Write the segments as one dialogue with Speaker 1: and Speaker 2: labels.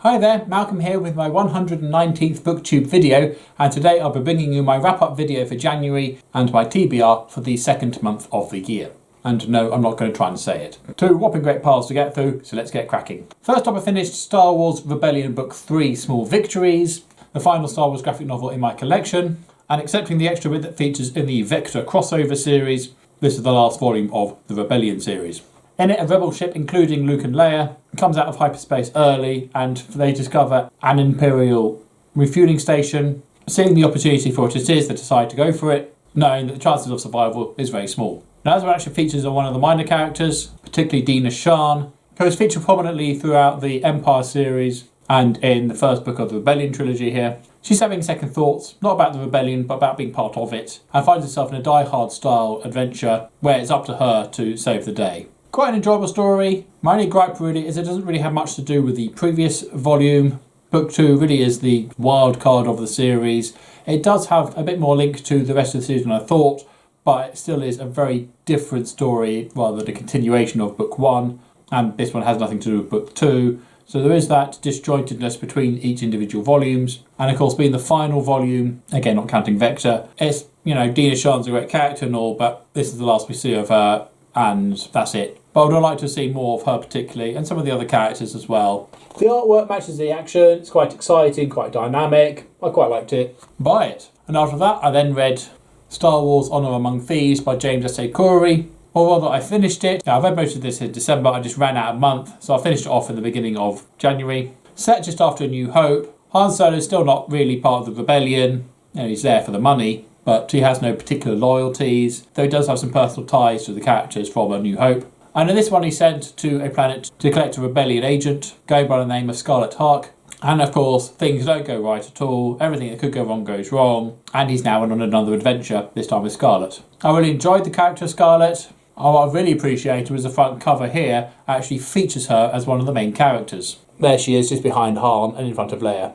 Speaker 1: Hi there, Malcolm here with my 119th Booktube video, and today I'll be bringing you my wrap-up video for January and my TBR for the second month of the year. And no, I'm not going to try and say it. Two whopping great piles to get through, so let's get cracking. First up, I finished Star Wars Rebellion Book 3 Small Victories, the final Star Wars graphic novel in my collection, and accepting the extra bit that features in the Vector crossover series, this is the last volume of the Rebellion series. In it, a rebel ship, including Luke and Leia, comes out of hyperspace early and they discover an Imperial refueling station. Seeing the opportunity for what it is, they decide to go for it, knowing that the chances of survival is very small. Now, as actually features on one of the minor characters, particularly Dina Shan, who is featured prominently throughout the Empire series and in the first book of the Rebellion trilogy here. She's having second thoughts, not about the rebellion, but about being part of it, and finds herself in a die-hard style adventure where it's up to her to save the day. Quite an enjoyable story. My only gripe really is it doesn't really have much to do with the previous volume. Book 2 really is the wild card of the series. It does have a bit more link to the rest of the series than I thought, but it still is a very different story rather than a continuation of Book 1, and this one has nothing to do with Book 2. So there is that disjointedness between each individual volumes. And of course, being the final volume, again not counting Vector, it's, Dina Shan's a great character and all, but this is the last we see of her, and that's it. But I would like to see more of her particularly, and some of the other characters as well. The artwork matches the action, it's quite exciting, quite dynamic. I quite liked it. Buy it. And after that, I then read Star Wars Honor Among Thieves by James S.A. Corey. Or rather, I finished it. Now, I've read most of this in December, I just ran out of month, so I finished it off in the beginning of January. Set just after A New Hope. Han Solo is still not really part of the rebellion. He's there for the money, but he has no particular loyalties, though he does have some personal ties to the characters from A New Hope. And in this one, he's sent to a planet to collect a rebellion agent, going by the name of Scarlet Hark. And of course, things don't go right at all. Everything that could go wrong goes wrong. And he's now on another adventure, this time with Scarlet. I really enjoyed the character of Scarlet. What I really appreciated was the front cover here actually features her as one of the main characters. There she is, just behind Han and in front of Leia.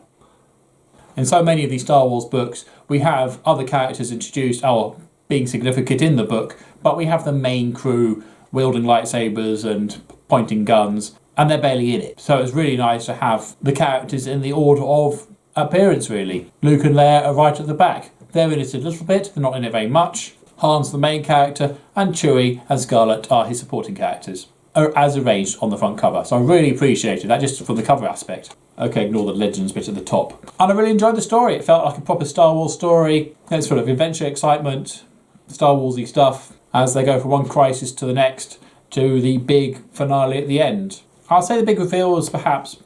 Speaker 1: In so many of these Star Wars books, we have other characters introduced, being significant in the book, but we have the main crew wielding lightsabers and pointing guns, and they're barely in it. So it's really nice to have the characters in the order of appearance, really. Luke and Leia are right at the back. They're in it a little bit, they're not in it very much. Han's the main character, and Chewie and Scarlet are his supporting characters, as arranged on the front cover. So I really appreciated that, just from the cover aspect. Okay, ignore the legends bit at the top. And I really enjoyed the story. It felt like a proper Star Wars story. It's full of adventure, excitement, Star Warsy stuff, as they go from one crisis to the next, to the big finale at the end. I'll say the big reveal was perhaps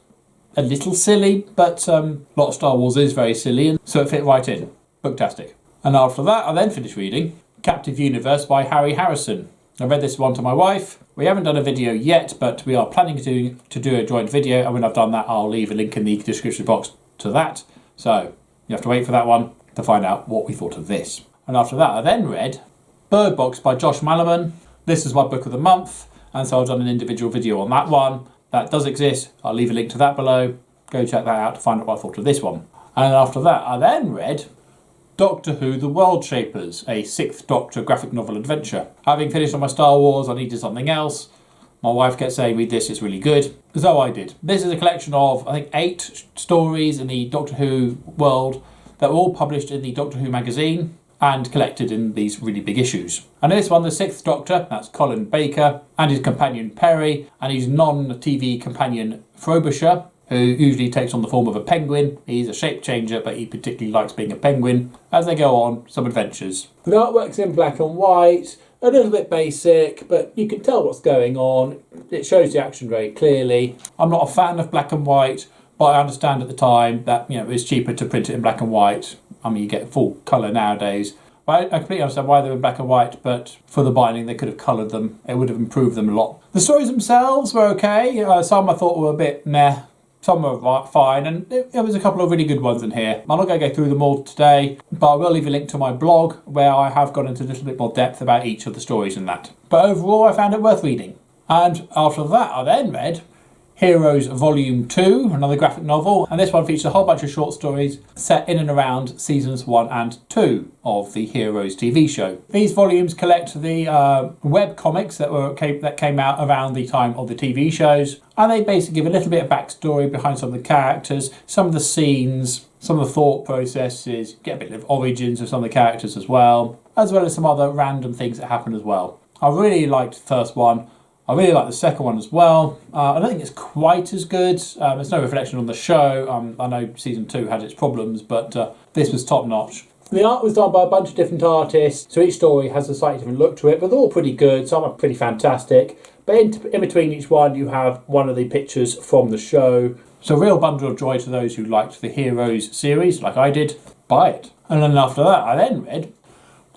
Speaker 1: a little silly, but a lot of Star Wars is very silly, and so it fit right in. Booktastic. And after that, I then finished reading Captive Universe by Harry Harrison. I read this one to my wife. We haven't done a video yet, but we are planning to do a joint video, and when I've done that, I'll leave a link in the description box to that. So you have to wait for that one to find out what we thought of this. And after that, I then read Bird Box by Josh Malerman. This is my book of the month, and so I've done an individual video on that one. That does exist. I'll leave a link to that below. Go check that out to find out what I thought of this one. And after that, I then read Doctor Who The World Shapers, a 6th Doctor graphic novel adventure. Having finished on my Star Wars, I needed something else. My wife kept saying, read this, it's really good. So I did. This is a collection of, I think, 8 stories in the Doctor Who world that were all published in the Doctor Who magazine and collected in these really big issues. And this one, the 6th Doctor, that's Colin Baker, and his companion Perry, and his non-TV companion Frobisher, who usually takes on the form of a penguin. He's a shape changer, but he particularly likes being a penguin, as they go on some adventures. The artwork's in black and white, a little bit basic, but you can tell what's going on. It shows the action very clearly. I'm not a fan of black and white, but I understand at the time that it's cheaper to print it in black and white. I mean, you get full colour nowadays. But I completely understand why they're in black and white, but for the binding they could have coloured them. It would have improved them a lot. The stories themselves were okay. Some I thought were a bit meh. Some were fine, and there was a couple of really good ones in here. I'm not going to go through them all today, but I will leave a link to my blog where I have gone into a little bit more depth about each of the stories in that. But overall, I found it worth reading. And after that, I then read Heroes Volume 2, another graphic novel, and this one features a whole bunch of short stories set in and around seasons 1 and 2 of the Heroes TV show. These volumes collect the web comics that came out around the time of the TV shows, and they basically give a little bit of backstory behind some of the characters, some of the scenes, some of the thought processes, get a bit of origins of some of the characters as well as some other random things that happen as well. I really liked the first one. I really like the second one as well. I don't think it's quite as good. There's no reflection on the show. I know season 2 had its problems, but this was top notch. The art was done by a bunch of different artists, so each story has a slightly different look to it, but they're all pretty good. Some are pretty fantastic. But in between each one, you have one of the pictures from the show. So a real bundle of joy to those who liked the Heroes series, like I did. Buy it. And then after that, I then read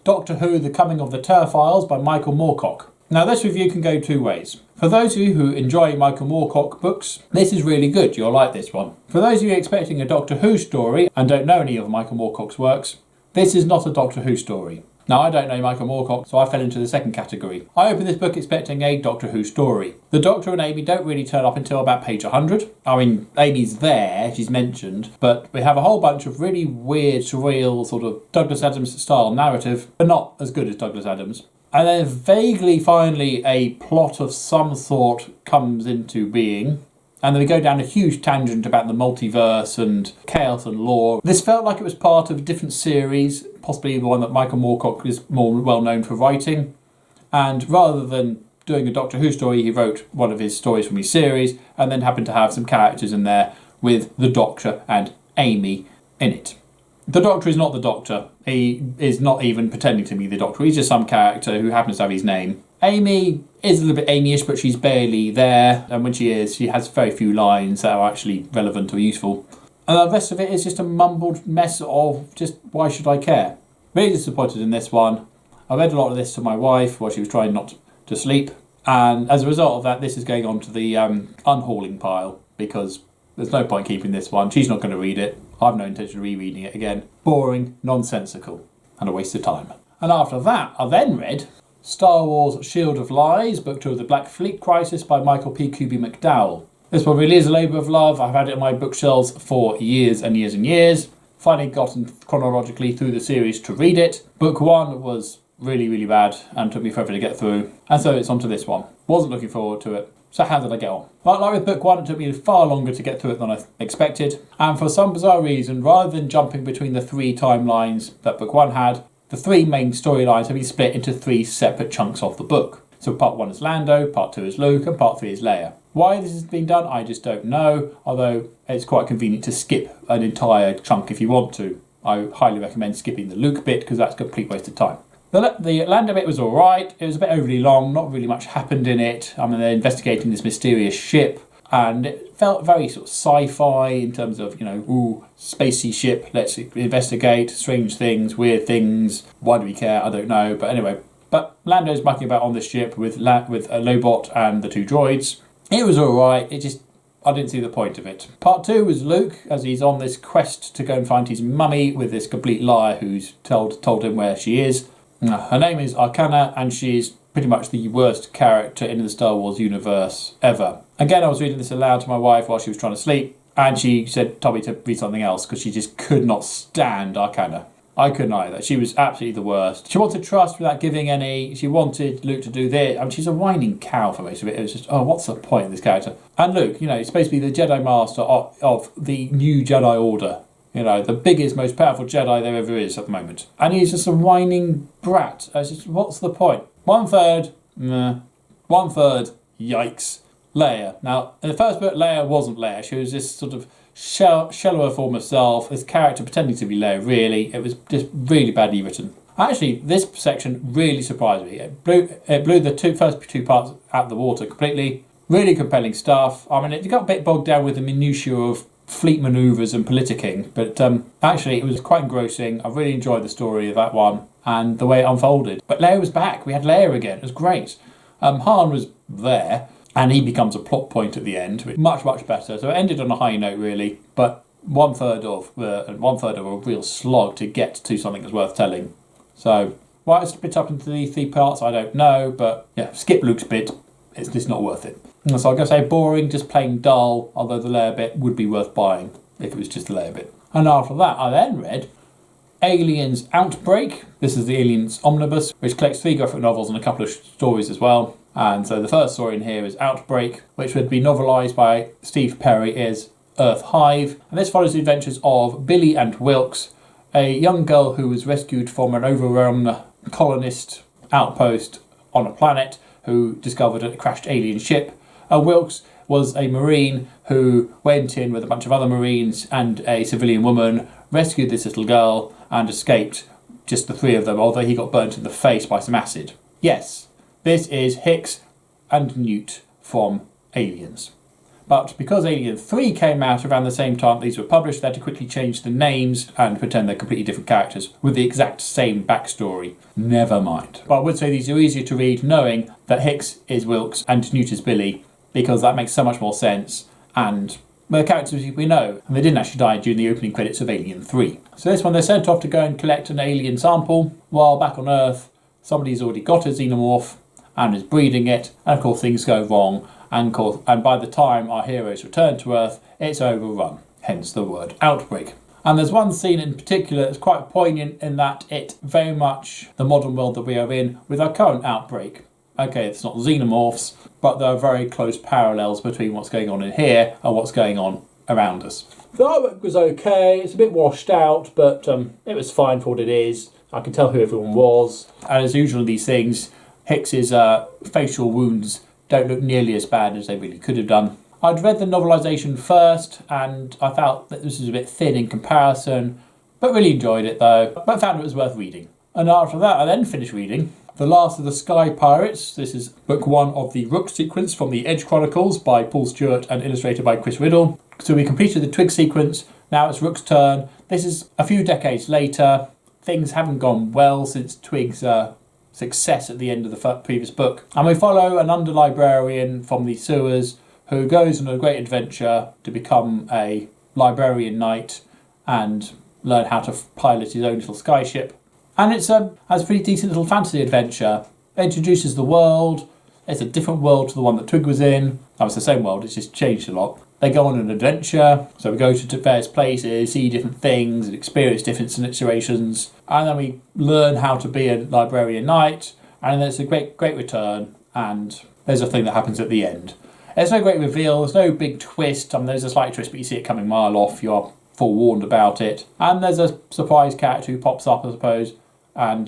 Speaker 1: Doctor Who: The Coming of the Turfiles by Michael Moorcock. Now this review can go two ways. For those of you who enjoy Michael Moorcock books, this is really good, you'll like this one. For those of you expecting a Doctor Who story and don't know any of Michael Moorcock's works, this is not a Doctor Who story. Now I don't know Michael Moorcock, so I fell into the second category. I opened this book expecting a Doctor Who story. The Doctor and Amy don't really turn up until about page 100. I mean, Amy's there, she's mentioned, but we have a whole bunch of really weird, surreal, sort of Douglas Adams style narrative, but not as good as Douglas Adams. And then vaguely, finally, a plot of some sort comes into being. And then we go down a huge tangent about the multiverse and chaos and lore. This felt like it was part of a different series, possibly the one that Michael Moorcock is more well known for writing. And rather than doing a Doctor Who story, he wrote one of his stories from his series and then happened to have some characters in there with the Doctor and Amy in it. The Doctor is not the Doctor. He is not even pretending to be the Doctor. He's just some character who happens to have his name. Amy is a little bit Amy-ish, but she's barely there. And when she is, she has very few lines that are actually relevant or useful. And the rest of it is just a mumbled mess of just, why should I care? Really disappointed in this one. I read a lot of this to my wife while she was trying not to sleep. And as a result of that, this is going on to the unhauling pile because there's no point keeping this one. She's not going to read it. I have no intention of rereading it again. Boring, nonsensical, and a waste of time. And after that, I then read Star Wars Shield of Lies, Book 2 of the Black Fleet Crisis by Michael P. Kubi McDowell. This one really is a labour of love. I've had it on my bookshelves for years and years and years. Finally gotten chronologically through the series to read it. Book 1 was really, really bad and took me forever to get through. And so it's on to this one. Wasn't looking forward to it. So how did I get on? Well, like with book 1, it took me far longer to get through it than I expected. And for some bizarre reason, rather than jumping between the 3 timelines that book 1 had, the 3 main storylines have been split into 3 separate chunks of the book. So part 1 is Lando, part 2 is Luke, and part 3 is Leia. Why this has been done, I just don't know, although it's quite convenient to skip an entire chunk if you want to. I highly recommend skipping the Luke bit because that's a complete waste of time. The Lando bit was alright. It was a bit overly long, not really much happened in it. I mean, they're investigating this mysterious ship, and it felt very sort of sci-fi in terms of, spacey ship, let's investigate strange things, weird things. Why do we care? I don't know. But anyway, Lando's mucking about on this ship with a Lobot and the 2 droids. It was alright. I didn't see the point of it. Part 2 was Luke, as he's on this quest to go and find his mummy with this complete liar who's told him where she is. Her name is Arcana, and she's pretty much the worst character in the Star Wars universe ever. Again, I was reading this aloud to my wife while she was trying to sleep, and she told me to read something else because she just could not stand Arcana. I couldn't either. She was absolutely the worst. She wanted trust without giving any. She wanted Luke to do this. I mean, she's a whining cow for most of it. It was just, what's the point of this character? And Luke, he's supposed to be the Jedi Master of the new Jedi Order. The biggest, most powerful Jedi there ever is at the moment. And he's just a whining brat. What's the point? 1/3, meh. 1/3, yikes. Leia. Now, in the first book, Leia wasn't Leia. She was this sort of shallower form of self. This character pretending to be Leia, really. It was just really badly written. Actually, this section really surprised me. It blew the first 2 parts out of the water completely. Really compelling stuff. I mean, it got a bit bogged down with the minutiae of fleet manoeuvres and politicking, but actually it was quite engrossing. I really enjoyed the story of that one and the way it unfolded. But Leia was back. We had Leia again. It was great. Han was there, and he becomes a plot point at the end. Much, much better. So it ended on a high note, really, but 1/3 of a real slog to get to something that's worth telling. So why it's split up into the 3 parts, I don't know, but yeah, skip Luke's bit. It's just not worth it. So I'm going to say boring, just plain dull, although the layer bit would be worth buying if it was just the layer bit. And after that, I then read Aliens Outbreak. This is the Aliens Omnibus, which collects 3 graphic novels and a couple of stories as well. And so the first story in here is Outbreak, which would be novelised by Steve Perry as Earth Hive. And this follows the adventures of Billy and Wilkes, a young girl who was rescued from an overrun colonist outpost on a planet who discovered a crashed alien ship. Wilkes was a Marine who went in with a bunch of other Marines and a civilian woman, rescued this little girl and escaped, just the 3 of them, although he got burnt in the face by some acid. Yes, this is Hicks and Newt from Aliens. But because Alien 3 came out around the same time these were published, they had to quickly change the names and pretend they're completely different characters with the exact same backstory. Never mind. But I would say these are easier to read knowing that Hicks is Wilkes and Newt is Billy, because that makes so much more sense, and the characters we know, and they didn't actually die during the opening credits of Alien 3. So this one, they're sent off to go and collect an alien sample, while back on Earth somebody's already got a xenomorph and is breeding it, and of course things go wrong, and by the time our heroes return to Earth, it's overrun, hence the word Outbreak. And there's one scene in particular that's quite poignant in that it very much the modern world that we are in with our current outbreak. Okay, it's not xenomorphs, but there are very close parallels between what's going on in here and what's going on around us. The artwork was okay, it's a bit washed out, but it was fine for what it is. I can tell who everyone was. And as usual in these things, Hicks's facial wounds don't look nearly as bad as they really could have done. I'd read the novelisation first, and I felt that this was a bit thin in comparison, but really enjoyed it though, but found it was worth reading. And after that, I then finished reading The Last of the Sky Pirates. This is book 1 of the Rook sequence from the Edge Chronicles by Paul Stewart and illustrated by Chris Riddle. So we completed the Twig sequence, now it's Rook's turn. This is a few decades later. Things haven't gone well since Twig's success at the end of the previous book. And we follow an under-librarian from the sewers who goes on a great adventure to become a librarian knight and learn how to pilot his own little skyship. And it's has a pretty decent little fantasy adventure. It introduces the world. It's a different world to the one that Twig was in. Oh, it's the same world, it's just changed a lot. They go on an adventure, so we go to various places, see different things, and experience different situations. And then we learn how to be a librarian knight, and there's a great return, and there's a thing that happens at the end. There's no great reveal, there's no big twist. There's a slight twist, but you see it coming a mile off, you are forewarned about it. And there's a surprise character who pops up, I suppose. And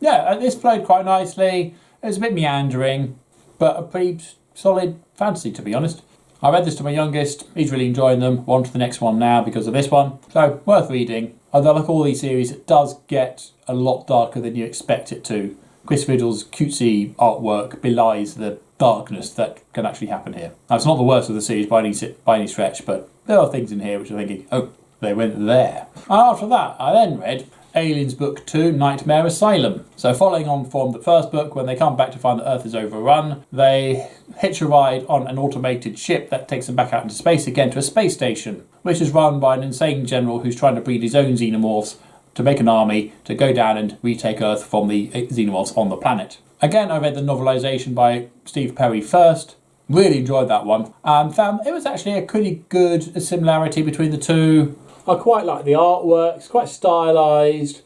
Speaker 1: this played quite nicely. It was a bit meandering, but a pretty solid fantasy, to be honest. I read this to my youngest, he's really enjoying them. We're on to the next one now because of this one. So, worth reading. Although, like all these series, it does get a lot darker than you expect it to. Chris Riddle's cutesy artwork belies the darkness that can actually happen here. Now, it's not the worst of the series by any stretch, but there are things in here which are thinking, oh, they went there. And after that, I then read Aliens Book 2, Nightmare Asylum. So following on from the first book, when they come back to find that Earth is overrun, they hitch a ride on an automated ship that takes them back out into space again to a space station, which is run by an insane general who's trying to breed his own xenomorphs to make an army to go down and retake Earth from the xenomorphs on the planet. Again, I read the novelisation by Steve Perry first. Really enjoyed that one. And found it was actually a pretty good similarity between the two. I quite like the artwork, it's quite stylised,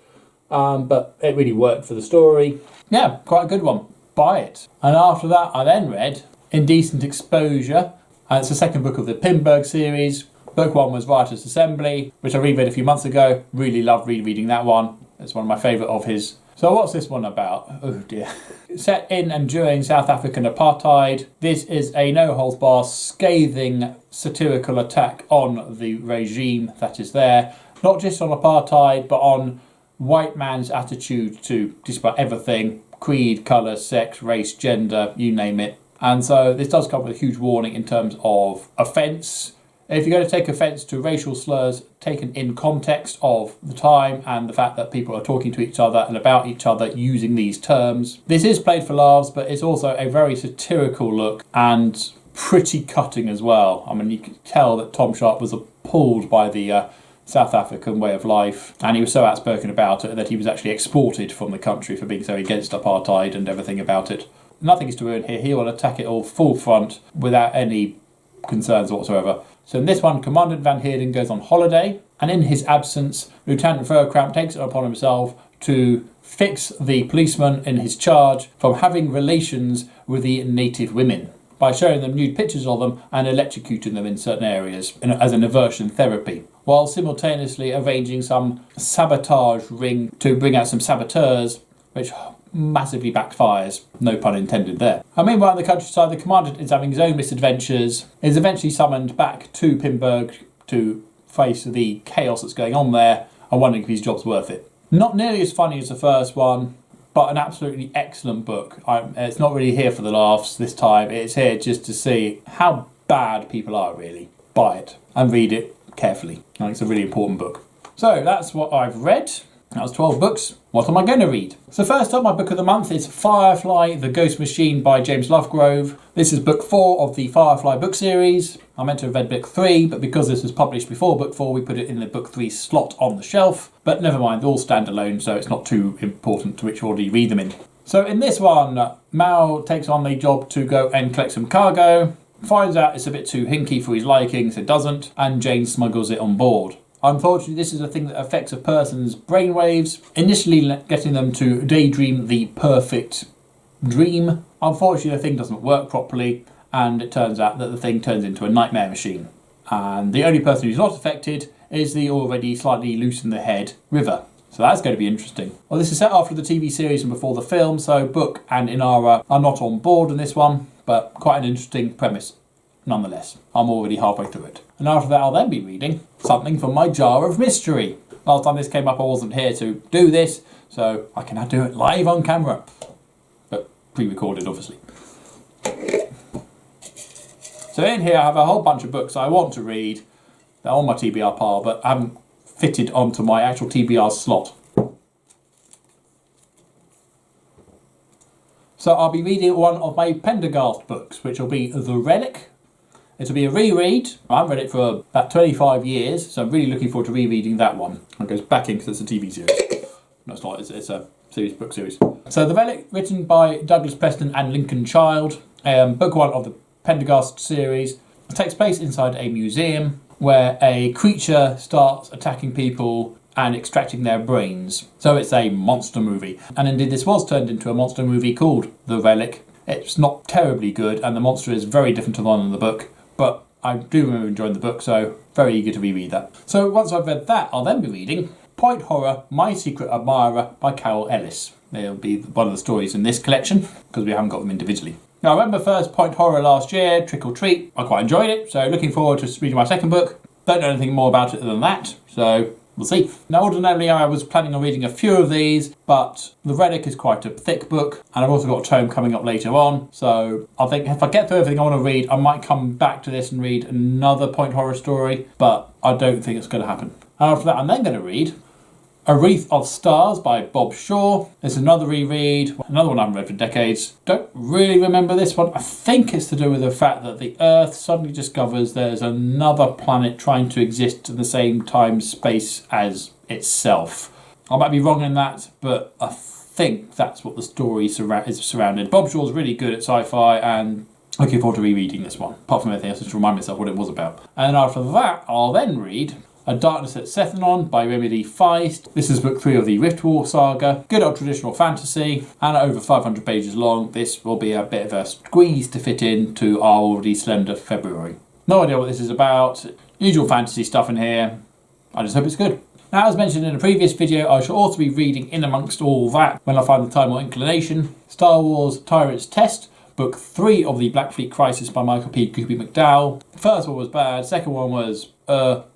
Speaker 1: but it really worked for the story. Yeah, quite a good one. Buy it. And after that, I then read Indecent Exposure. It's the second book of the Wyrmberg series. Book 1 was Riotous Assembly, which I reread a few months ago. Really loved rereading that one. It's one of my favourite of his. So what's this one about? Oh dear. Set in and during South African apartheid, this is a no-holds-barred, scathing, satirical attack on the regime that is there. Not just on apartheid, but on white man's attitude to just about everything. Creed, colour, sex, race, gender, you name it. And so this does come with a huge warning in terms of offence. If you're going to take offence to racial slurs taken in context of the time and the fact that people are talking to each other and about each other using these terms. This is played for laughs, but it's also a very satirical look and pretty cutting as well. I mean, you could tell that Tom Sharp was appalled by the South African way of life, and he was so outspoken about it that he was actually exported from the country for being so against apartheid and everything about it. nothing is to ruin here. He will attack it all full front without any concerns whatsoever. So in this one, Commandant Van Heerden goes on holiday, and in his absence, Lieutenant Verkramp takes it upon himself to fix the policeman in his charge from having relations with the native women by showing them nude pictures of them and electrocuting them in certain areas as an aversion therapy, while simultaneously arranging some sabotage ring to bring out some saboteurs, which massively backfires, no pun intended there. And meanwhile in the countryside, the Commandant is having his own misadventures, is eventually summoned back to Wyrmberg to face the chaos that's going on there, and wondering if his job's worth it. Not nearly as funny as the first one, but an absolutely excellent book. It's not really here for the laughs this time. It's here just to see how bad people are, really. Buy it and read it carefully. I think it's a really important book. So that's what I've read. That was 12 books. What am I going to read? So first up, my book of the month is Firefly, The Ghost Machine by James Lovegrove. This is book 4 of the Firefly book series. I meant to have read book 3, but because this was published before book 4, we put it in the book 3 slot on the shelf. But never mind, they all stand alone, so it's not too important to which order you read them in. So in this one, Mal takes on the job to go and collect some cargo, finds out it's a bit too hinky for his liking, so doesn't, and Jane smuggles it on board. Unfortunately, this is a thing that affects a person's brainwaves, initially getting them to daydream the perfect dream. Unfortunately, the thing doesn't work properly, and it turns out that the thing turns into a nightmare machine. And the only person who's not affected is the already slightly loose in the head River. So that's going to be interesting. Well, this is set after the TV series and before the film, so Book and Inara are not on board in this one, but quite an interesting premise nonetheless. I'm already halfway through it. And after that, I'll then be reading something from my jar of mystery. Last time this came up, I wasn't here to do this, so I can now do it live on camera. But pre-recorded, obviously. So in here, I have a whole bunch of books I want to read. They're on my TBR pile, but I haven't fitted onto my actual TBR slot. So I'll be reading one of my Pendergast books, which will be The Relic. It'll be a reread. I haven't read it for about 25 years, so I'm really looking forward to rereading that one. It goes back in because it's a TV series. No, it's not. It's a series, book series. So The Relic, written by Douglas Preston and Lincoln Child. Book 1 of the Pendergast series. It takes place inside a museum where a creature starts attacking people and extracting their brains. So it's a monster movie. And indeed this was turned into a monster movie called The Relic. It's not terribly good, and the monster is very different to the one in the book, but I do remember enjoying the book, so very eager to reread that. So once I've read that, I'll then be reading Point Horror, My Secret Admirer by Carol Ellis. They'll be one of the stories in this collection, because we haven't got them individually. Now, I remember first Point Horror last year, Trick or Treat. I quite enjoyed it, so looking forward to reading my second book. Don't know anything more about it than that, so we'll see. Now, ordinarily I was planning on reading a few of these, but The Relic is quite a thick book, and I've also got a tome coming up later on, so I think if I get through everything I want to read, I might come back to this and read another Point Horror story, but I don't think it's going to happen. After that, I'm then going to read A Wreath of Stars by Bob Shaw. It's another reread, another one I haven't read for decades. Don't really remember this one. I think it's to do with the fact that the Earth suddenly discovers there's another planet trying to exist in the same time space as itself. I might be wrong in that, but I think that's what the story is surrounded. Bob Shaw's really good at sci-fi, and looking forward to rereading this one. Apart from anything else, just to remind myself what it was about. And after that, I'll then read A Darkness at Sethenon by Remedy Feist. This is book 3 of the Riftwar saga. Good old traditional fantasy, and over 500 pages long. This will be a bit of a squeeze to fit into our already slender February. No idea what this is about. Usual fantasy stuff in here. I just hope it's good. Now, as mentioned in a previous video, I shall also be reading in amongst all that, when I find the time or inclination, Star Wars Tyrant's Test, book 3 of the Black Fleet Crisis by Michael P. Goopy McDowell. First one was bad, second one was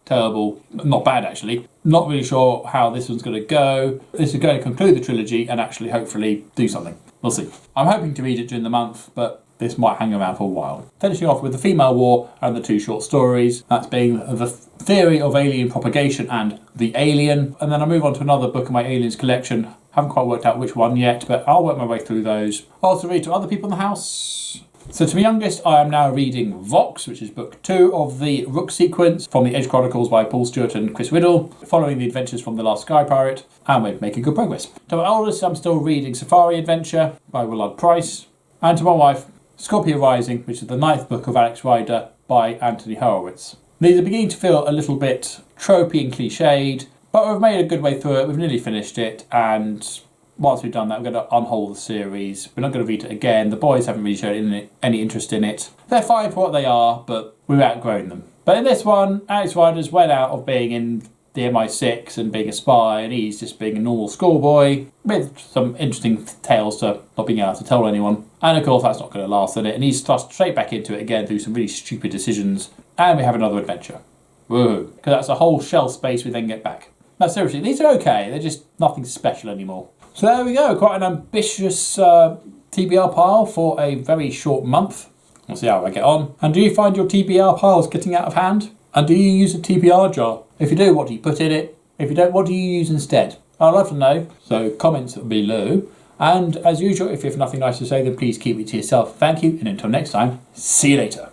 Speaker 1: terrible. Not bad, actually. Not really sure how this one's going to go. This is going to conclude the trilogy and actually hopefully do something. We'll see. I'm hoping to read it during the month, but this might hang around for a while. Finishing off with The Female War and the 2 short stories. That's being The Theory of Alien Propagation and The Alien. And then I move on to another book in my Aliens collection. Haven't quite worked out which one yet, but I'll work my way through those. I'll also read to other people in the house. So to my youngest, I am now reading Vox, which is book 2 of the Rook sequence from the Edge Chronicles by Paul Stewart and Chris Riddle, following the adventures from The Last Sky Pirate, and we're making good progress. To my oldest, I'm still reading Safari Adventure by Willard Price, And to my wife, Scorpio Rising, which is the 9th book of Alex Rider by Anthony Horowitz. These are beginning to feel a little bit tropey and cliched, but we've made a good way through it. We've nearly finished it, and once we've done that, we're going to unhold the series. We're not going to read it again. The boys haven't really shown any interest in it. They're fine for what they are, but we've outgrown them. But in this one, Alex Rider's well out of being in the MI6 and being a spy, and he's just being a normal schoolboy with some interesting tales to not being able to tell anyone. And of course, that's not going to last in it, and he's thrust straight back into it again through some really stupid decisions, and we have another adventure. Woohoo! Because that's a whole shell space we then get back. No, seriously, these are okay. They're just nothing special anymore. So there we go. Quite an ambitious TBR pile for a very short month. We'll see how I get on. And do you find your TBR piles getting out of hand? And do you use a TBR jar? If you do, what do you put in it? If you don't, what do you use instead? I'd love to know. So comments below. And as usual, if you have nothing nice to say, then please keep it to yourself. Thank you, and until next time, see you later.